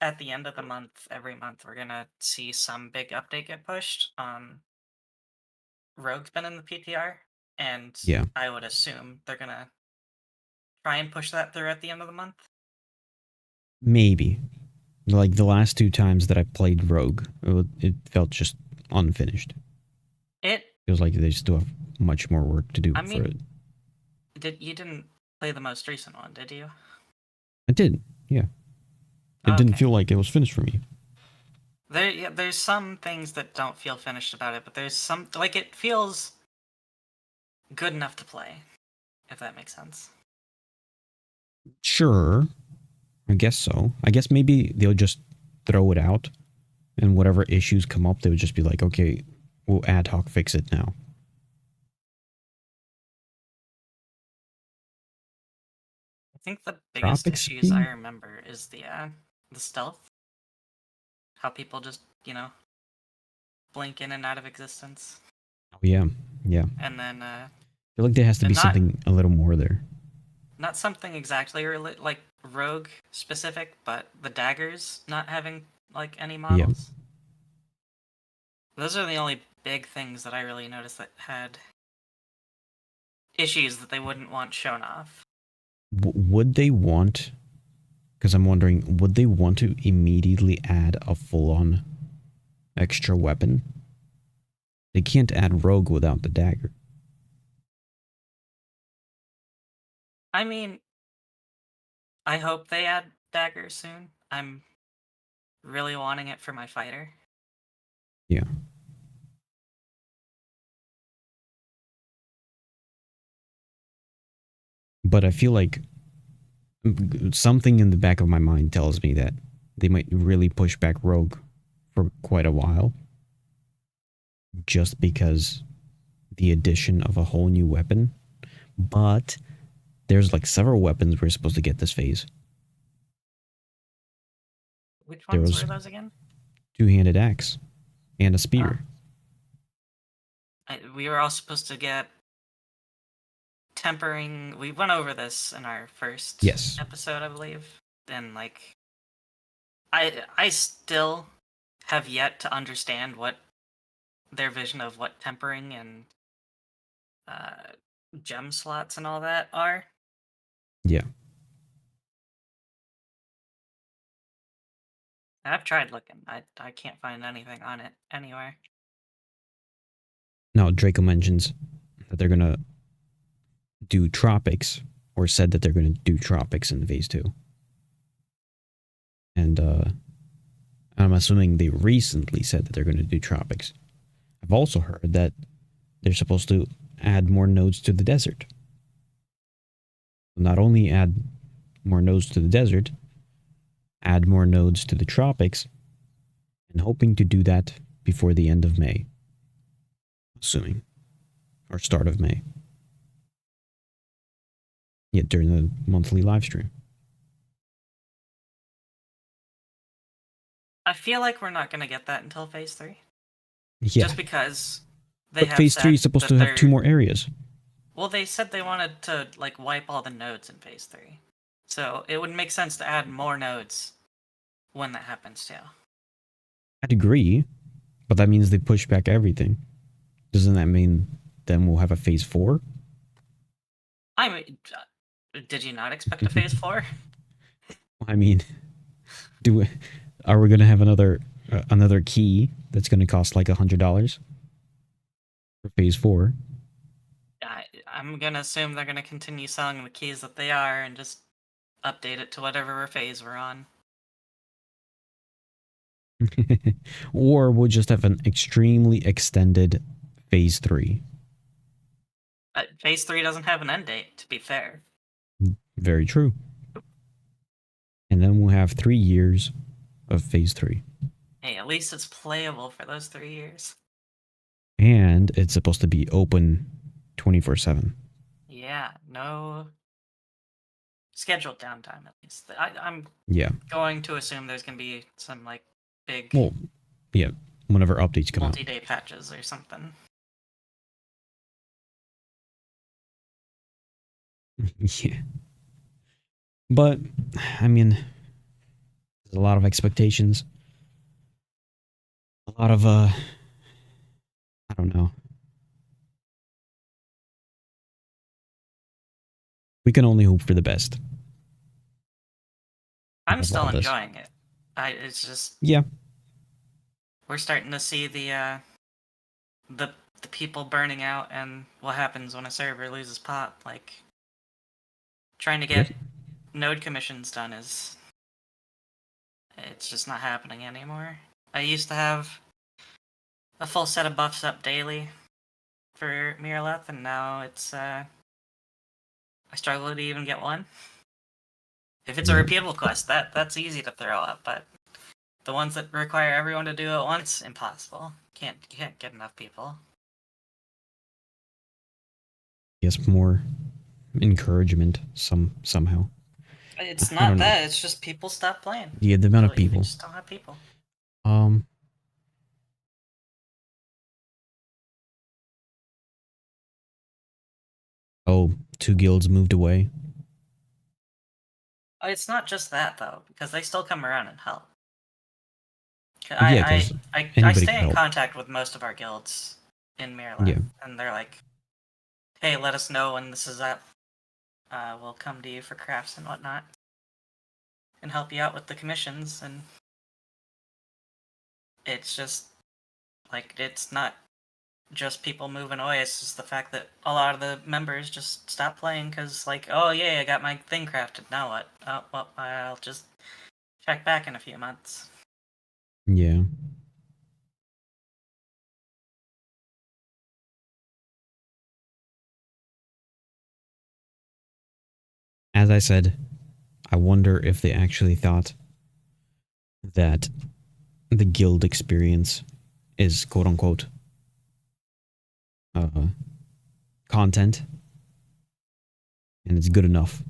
at the end of the month, every month, we're gonna see some big update get pushed. Rogue's been in the PTR, and Yeah, I would assume they're gonna try and push that through at the end of the month. maybe. Like the last two times that I played Rogue, it felt just unfinished. It. Feels like they still have much more work to do I for mean, it. you didn't play the most recent one, did you? I did, yeah. It didn't Okay. feel like it was finished for me. There's some things that don't feel finished about it, but there's some like it feels good enough to play, if that makes sense. Sure, I guess so. I guess maybe they'll just throw it out, and whatever issues come up, they would just be like, okay, we'll ad hoc fix it now. I think the biggest Tropic issues I Sea? remember is the stealth, how people just blink in and out of existence, Oh yeah, yeah. and then I feel like there has to and be not something a little more there. not something exactly like rogue specific, but the daggers not having like any Yeah. models. Those are the only big things that I really noticed that had issues that they wouldn't want shown off. Would they want? Because I'm wondering, would they want to immediately add a full-on extra weapon? They can't add Rogue without the dagger. I mean, I hope they add daggers soon. I'm really wanting it for my fighter. Yeah. But I feel like something in the back of my mind tells me that they might really push back Rogue for quite a while. Just because the addition of a whole new weapon. But there's like several weapons we're supposed to get this phase. Which There ones was were those again? two-handed axe and a Oh, spear. we were all supposed to get tempering. We went over this in our first Yes. episode, I believe, and like I still have yet to understand what their vision of what tempering and uh, gem slots and all that are. Yeah. I've tried looking. I can't find anything on it anywhere. Now Draco mentions that they're gonna do tropics, or said that they're gonna do tropics in phase 2. And I'm assuming they recently said that they're gonna do tropics. I've also heard that they're supposed to add more nodes to the desert. Not only add more nodes to the desert, add more nodes to the tropics, and hoping to do that before the end of May. Assuming. Or start of May. Yet during the monthly live stream. I feel like we're not going to get that until Phase 3. Yeah. Just because they But have phase 3 is said supposed that to have 2 more areas. Well, they said they wanted to like wipe all the nodes in Phase 3. So it would make sense to add more nodes when that happens too. I'd agree, but that means they push back everything. Doesn't that mean then we'll have a phase 4? I mean, did you not expect a Phase 4? I mean, are we going to have another key that's going to cost like $100 for phase 4? I'm gonna assume they're gonna continue selling the keys that they are and just update it to whatever phase we're on. Or we'll just have an extremely extended phase 3. Phase 3 doesn't have an end date, to be fair. Very true. And then we'll have 3 years of phase 3. Hey, at least it's playable for those 3 years. And it's supposed to be open 24/7. Yeah, no scheduled downtime at least. I'm Yeah. going to assume there's gonna be some like big Well, yeah, whenever updates come out. multi-day patches or something. Yeah. But, I mean, there's a lot of expectations. A lot of, I don't know. We can only hope for the best. I'm Of still all this. enjoying it. It's just Yeah. we're starting to see the people burning out and what happens when a server loses pop. Like trying to get node commissions done it's just not happening anymore. I used to have a full set of buffs up daily for Miraleth, and now it's I struggle to even get one. If it's a Yeah. repeatable quest, that's easy to throw up, but the ones that require everyone to do it at once, impossible. Can't get enough people. Yes, more encouragement somehow. It's I not don't know. that. It's just people stop playing. Yeah, the amount of We people. just don't have people. Oh, 2 guilds moved away. It's not just that though, because they still come around and help. Yeah, because I anybody stay can in help. contact with most of our guilds in Miraleth, Yeah. and they're like, "Hey, let us know when this is up. We'll come to you for crafts and whatnot, and help you out with the commissions." And it's just like it's not just people moving away. It's just the fact that a lot of the members just stop playing because, like, oh yeah, I got my thing crafted. Now what? Oh well, I'll just check back in a few months. Yeah. As I said, I wonder if they actually thought that the guild experience is quote unquote content and it's good enough.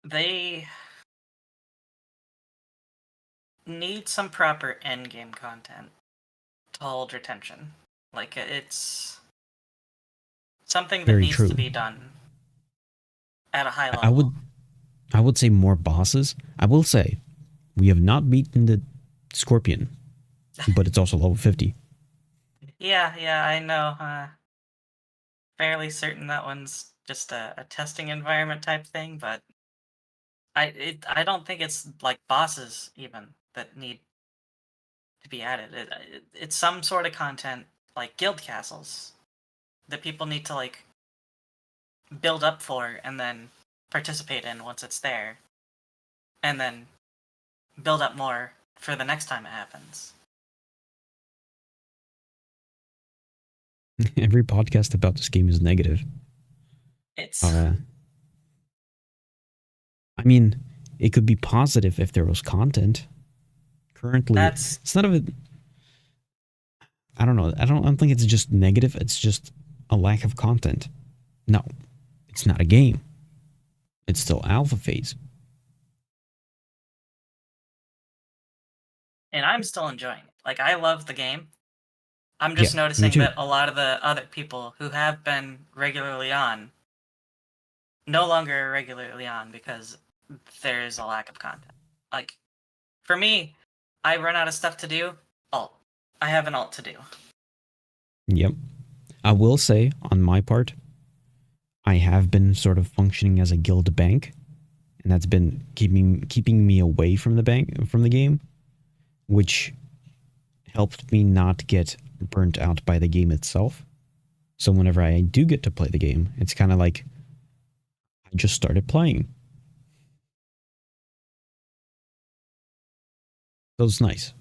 They need some proper endgame content to hold retention. Like it's something that Very needs true. to be done at a high level. I would say more bosses. I will say we have not beaten the Scorpion, but it's also level 50. Yeah, I know. Fairly certain that one's just a testing environment type thing, but I don't think it's like bosses even that need to be added. It's some sort of content like guild castles that people need to like build up for and then participate in once it's there, and then build up more for the next time it happens. Every podcast about this game is negative. It's I mean, it could be positive if there was content. Currently, that's it's not of it. I don't know. I don't think it's just negative. It's just a lack of content. No, it's not a game. It's still alpha phase. and I'm still enjoying it. Like, I love the game. I'm Yeah, just me noticing too. that a lot of the other people who have been regularly on no longer are regularly on because there's a lack of content. Like, for me, I run out of stuff to do. Alt. I have an alt to do. Yep. I will say, on my part, I have been sort of functioning as a guild bank, and that's been keeping me away from the game, which helped me not get burnt out by the game itself. So whenever I do get to play the game, it's kind of like I just started playing. So it's nice.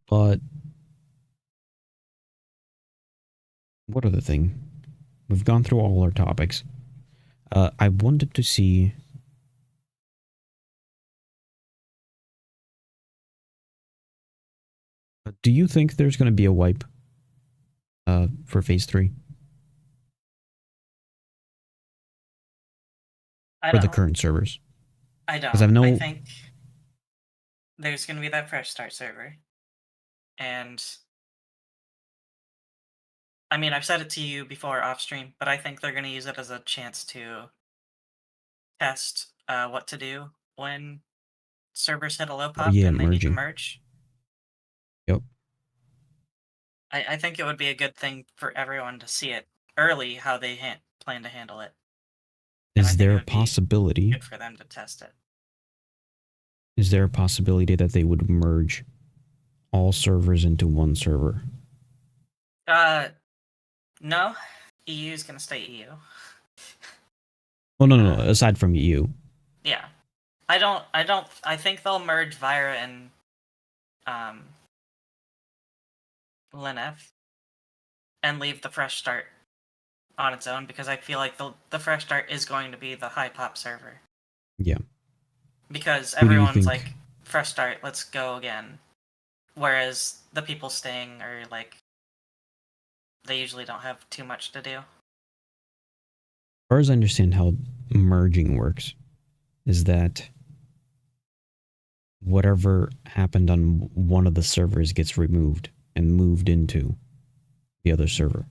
But what other thing? We've gone through all our topics. I wanted to see. Do you think there's going to be a wipe for Phase 3? I For the don't. current servers? I Because don't. I've I no. think there's going to be that fresh start server. And I mean, I've said it to you before off stream, but I think they're going to use it as a chance to test what to do when servers hit a low Oh, pop yeah, and they need to merging. merge. Yep. I think it would be a good thing for everyone to see it early how they plan to handle it. And I Is think there it a would be possibility? good for them to test it. Is there a possibility that they would merge all servers into one server? No. EU is going to stay EU. Oh no. Aside from you. Yeah. I think they'll merge Vira and um Linef and leave the fresh start on its own because I feel like the fresh start is going to be the high pop server. Yeah. Because Who do you everyone's think? like, fresh start, let's go again. Whereas the people staying are like, they usually don't have too much to do. As far as I understand how merging works, is that whatever happened on one of the servers gets removed and moved into the other server.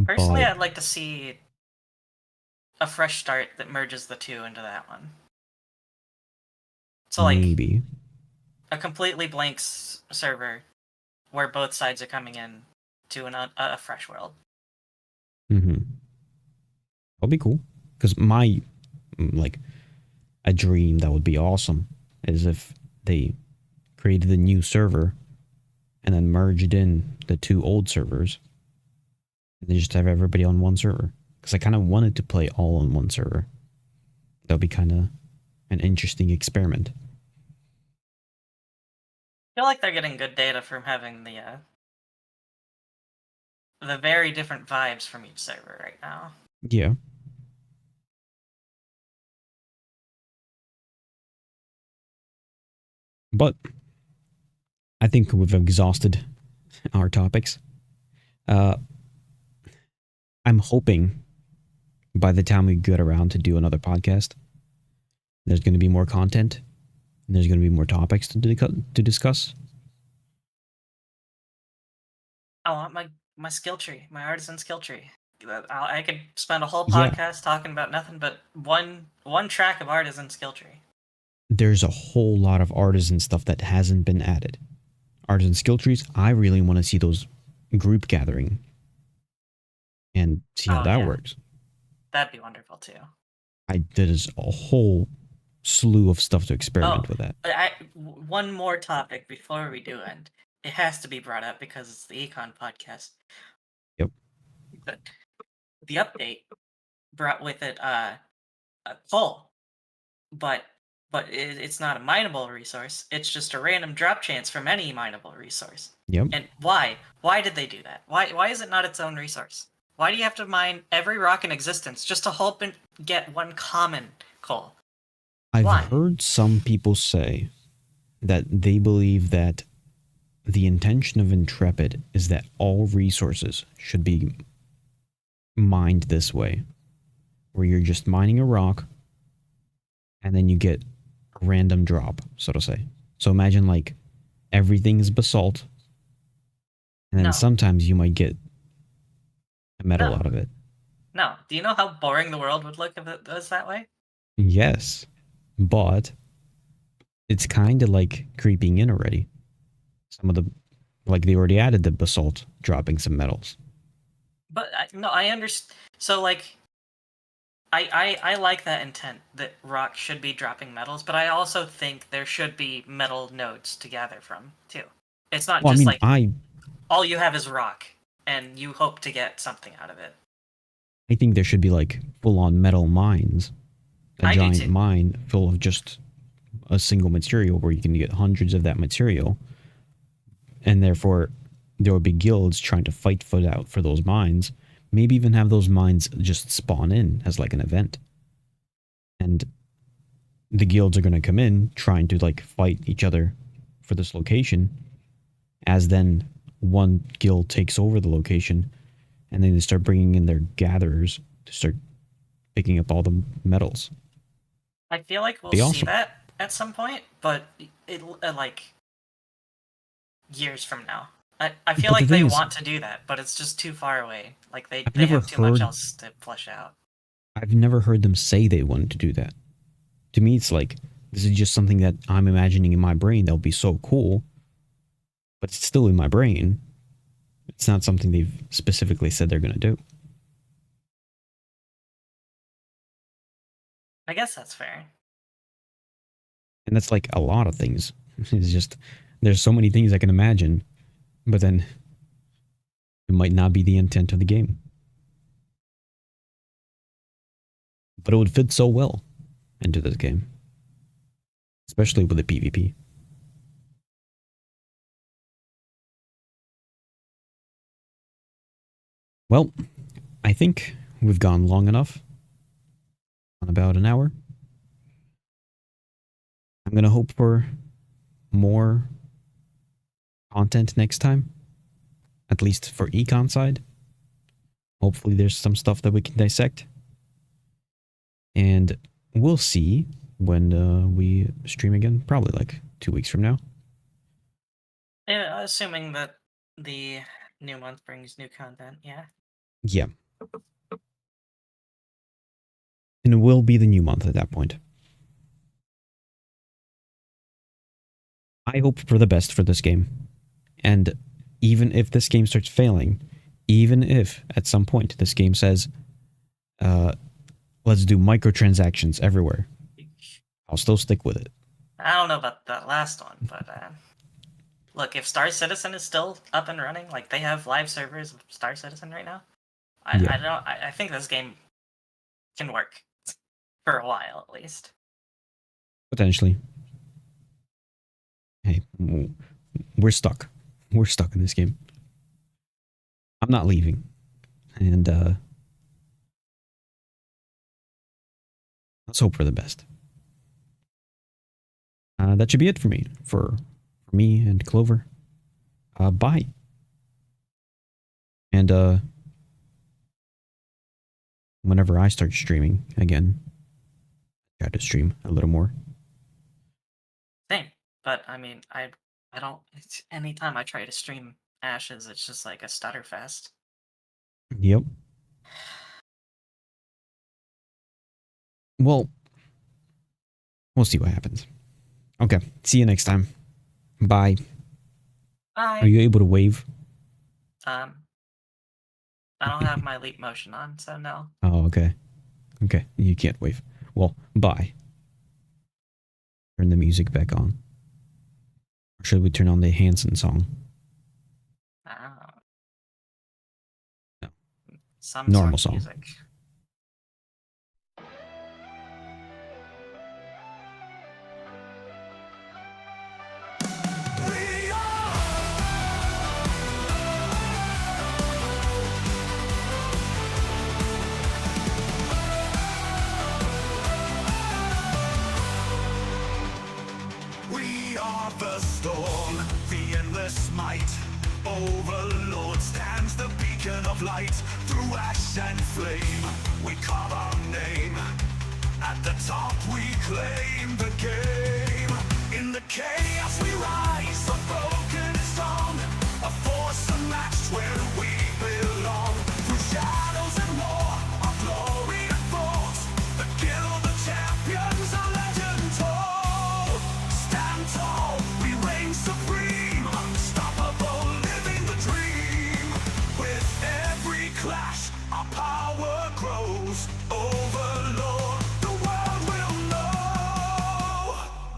Personally, But I'd like to see a fresh start that merges the two into that one. So, like, maybe. a completely blank server where both sides are coming in to a fresh world. Mm-hmm. That'll be cool. Because my, like, a dream that would be awesome is if they created a new server and then merged in the two old servers and they just have everybody on one server. Because I kind of wanted to play all on one server. That would be kind of an interesting experiment. I feel like they're getting good data from having the very different vibes from each server right now. Yeah. But I think we've exhausted our topics. Uh, I'm hoping by the time we get around to do another podcast, there's going to be more content and there's going to be more topics to discuss. I want my skill tree, my artisan skill tree. I could spend a whole Yeah, podcast talking about nothing but one track of artisan skill tree. there's a whole lot of artisan stuff that hasn't been added. Artisan skill trees, I really want to see those group gathering and see how Oh that yeah, works. that'd be wonderful too. There's a whole slew of stuff to Oh, experiment with that. one more topic before we do end. It has to be brought up because it's the Econ podcast. Yep. But the update brought with it a coal, but it's not a mineable resource. It's just a random drop chance from any mineable resource. Yep. And why? Why did they do that? Why is it not its own resource? Why do you have to mine every rock in existence just to hope and get one common coal? I've Why? heard some people say that they believe that the intention of Intrepid is that all resources should be mined this way, where you're just mining a rock and then you get a random drop, so to say. So imagine like everything is basalt, and then No. sometimes you might get a metal No. out of it. No. Do you know how boring the world would look if it was that way? Yes, but it's kind of like creeping in already. Some of the, like they already added the basalt dropping some metals. But no, I understand. So like, I like that intent that rock should be dropping metals, but I also think there should be metal nodes to gather from too. It's not Well, I just mean, like all you have is rock and you hope to get something out of it. I think there should be like full-on metal mines, a I do giant too. mine full of just a single material where you can get hundreds of that material, and therefore there would be guilds trying to fight for those mines. Maybe even have those mines just spawn in as like an event, and the guilds are going to come in trying to like fight each other for this location. As then one guild takes over the location, and then they start bringing in their gatherers to start picking up all the metals. I feel like we'll Be see awesome. that at some point, but it like years from now. I feel But the like they thing is, want to do that, but it's just too far away. Like I've they never have too much heard else to flesh out. I've never heard them say they wanted to do that. To me, it's like this is just something that I'm imagining in my brain that would be so cool, but it's still in my brain. It's not something they've specifically said they're going to do. I guess that's fair. And that's like a lot of things. It's just there's so many things I can imagine, but then it might not be the intent of the game. But it would fit so well into this game, especially with the PvP. Well, I think we've gone long enough. On about an hour. I'm going to hope for more content next time, at least for Econ side. Hopefully there's some stuff that we can dissect. And we'll see when we stream again, probably like 2 weeks from now. Yeah, assuming that the new month brings new content, yeah. Yeah. And it will be the new month at that point. I hope for the best for this game. And even if this game starts failing, even if at some point this game says, let's do microtransactions everywhere, I'll still stick with it. I don't know about that last one, but look, if Star Citizen is still up and running, like they have live servers of Star Citizen right now, Yeah. I think this game can work for a while at least. Potentially. Hey, we're stuck. We're stuck in this game. I'm not leaving. And let's hope for the best. That should be it for me. For me and Clover. Bye. And whenever I start streaming again, try to stream a little more. Same, but I mean, I don't. Anytime I try to stream Ashes, it's just like a stutter fest. Yep. Well, we'll see what happens. Okay. See you next time. Bye. Bye. Are you able to wave? I don't have my leap motion on, so no. Oh, okay. Okay. You can't wave. Well, bye. Turn the music back on. Or should we turn on the Hanson song? Uh, No. some Normal sort song. of music. storm, the endless might. Overlord stands the beacon of light. Through ash and flame, we carve our name. At the top we claim the game. In the chaos we rise, unbroken and strong. A force unmatched where we belong. Through shadows and war, our glory unfolds. The guild of champions, our legend told. Stand tall, we reign supreme. Unstoppable, living the dream. With every clash, our power grows. Overlord, the world will know.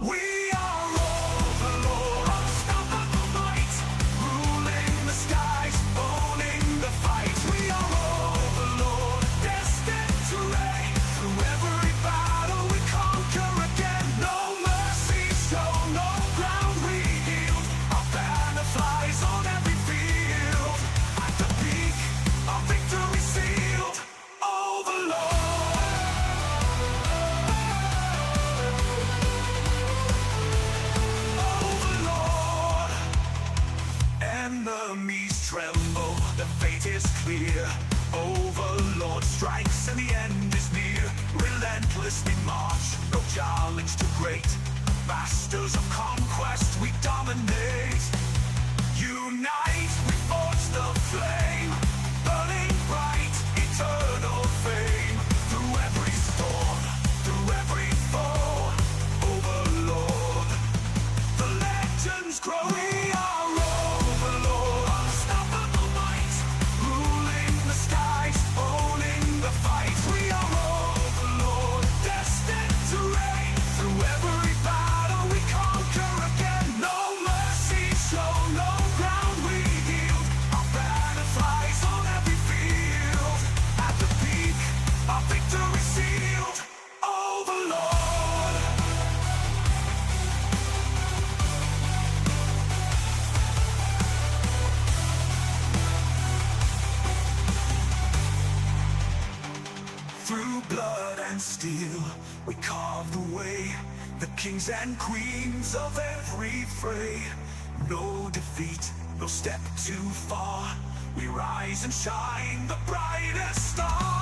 We are Overlord, unstoppable might. Ruling the skies, owning the fight. We are Overlord, destined to reign. Through every battle we conquer again. No mercy shown, no ground we yield. Our banner flies on every field. At the peak, our victory sealed. Overlord. Overlord. Enemies tremble, the fate is clear. Overlord strikes and the end is near. Relentlessly march, no challenge too great. Masters of conquest, we dominate. Unite, we forge the flame. Burning bright, eternal fame. Through every storm, through every foe. Overlord, the legends grow. We are Overlord, unstoppable might. Ruling the skies, owning the fight. We are Overlord, destined to reign. Through every battle we conquer again. No mercy shown, no ground we yield. Our banner flies on every field. At the peak, our victory sealed. Overlord. Through blood and steel, we carve the way. The kings and queens of every fray. No defeat, no step too far. We rise and shine, the brightest star.